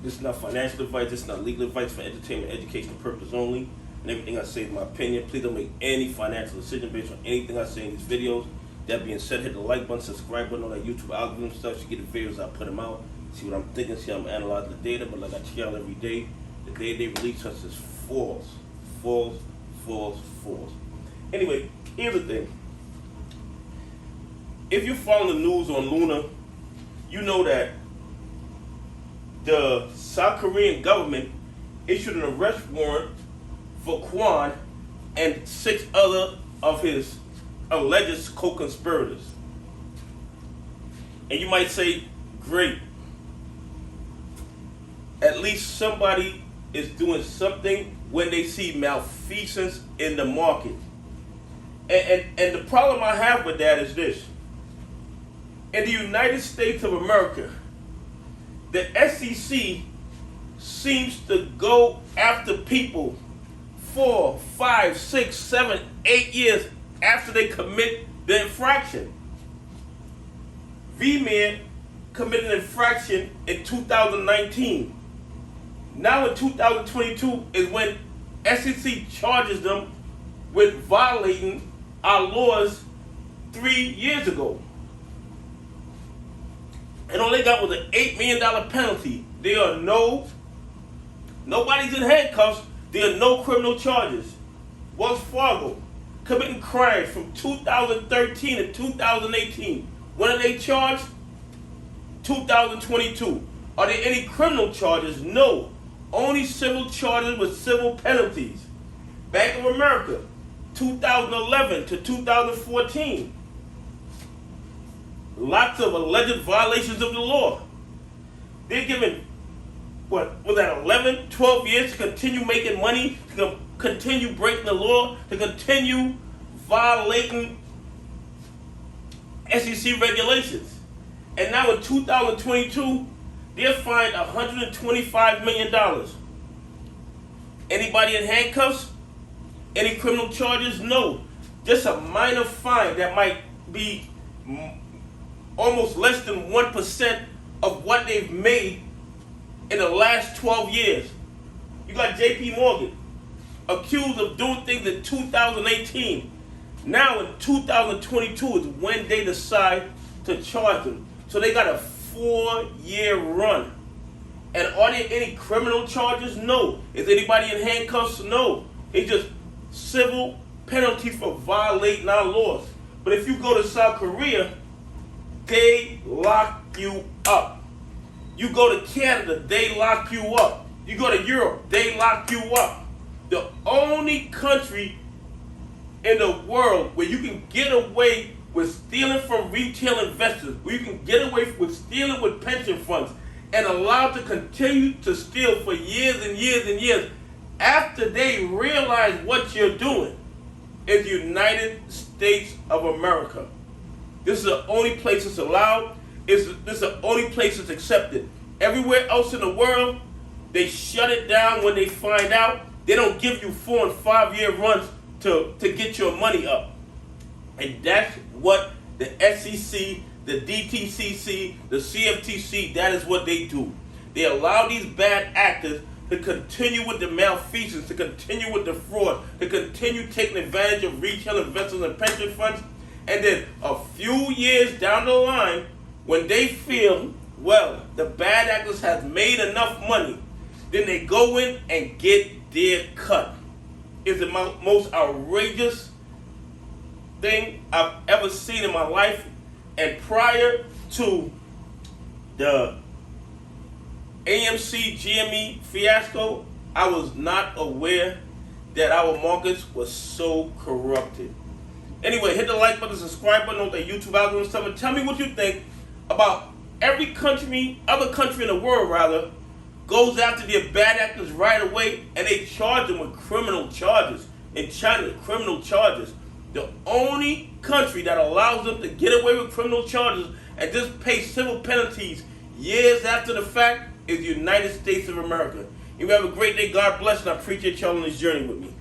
This is not financial advice. This is not legal advice for entertainment, educational purpose only. And everything I say is my opinion. Please don't make any financial decision based on anything I say in these videos. That being said, hit the like button, subscribe button, all that YouTube algorithm stuff. You get the videos, I put them out. See what I'm thinking, see how I'm analyzing the data. But like I tell y'all every day, the day they release us is false. False, false, false. Anyway, here's the thing. If you follow the news on Luna, you know that the South Korean government issued an arrest warrant for Kwon and 6 other of his alleged co-conspirators. And you might say, great. At least somebody is doing something when they see malfeasance in the market. And the problem I have with that is this. In the United States of America, the SEC seems to go after people 4, 5, 6, 7, 8 years after they commit the infraction. V-Man committed an infraction in 2019. Now in 2022 is when SEC charges them with violating our laws 3 years ago. And all they got was an $8 million penalty. There are nobody's in handcuffs. There are no criminal charges. Wells Fargo committing crimes from 2013 to 2018. When are they charged? 2022. Are there any criminal charges? No. Only civil charges with civil penalties. Bank of America, 2011 to 2014. Lots of alleged violations of the law. They're given, what was that, 11, 12 years to continue making money, to continue breaking the law, to continue violating SEC regulations. And now in 2022, they're fined $125 million. Anybody in handcuffs? Any criminal charges? No. Just a minor fine that might be almost less than 1% of what they've made in the last 12 years. You got JP Morgan accused of doing things in 2018. Now in 2022 is when they decide to charge them. So they got a 4-year run. And are there any criminal charges? No. Is anybody in handcuffs? No. It's just civil penalties for violating our laws. But if you go to South Korea, they lock you up. You go to Canada, they lock you up. You go to Europe, they lock you up. The only country in the world where you can get away with stealing from retail investors, where you can get away with stealing with pension funds, and allowed to continue to steal for years and years and years after they realize what you're doing, is the United States of America. This is the only place it's allowed. This is the only place it's accepted. Everywhere else in the world, they shut it down when they find out. They don't give you 4 and 5 year runs to get your money up. And that's what the SEC, the DTCC, the CFTC, that is what they do. They allow these bad actors to continue with the malfeasance, to continue with the fraud, to continue taking advantage of retail investors and pension funds. And then a few years down the line, when they feel, well, the bad actors have made enough money, then they go in and get their cut. It's the most outrageous thing I've ever seen in my life. And prior to the AMC GME fiasco, I was not aware that our markets were so corrupted. Anyway, hit the like button, subscribe button on the YouTube algorithm stuff, and tell me what you think about every country, other country in the world rather, goes after their bad actors right away and they charge them with criminal charges. In China, criminal charges. The only country that allows them to get away with criminal charges and just pay civil penalties years after the fact is the United States of America. You have a great day. God bless, and I appreciate y'all on this journey with me.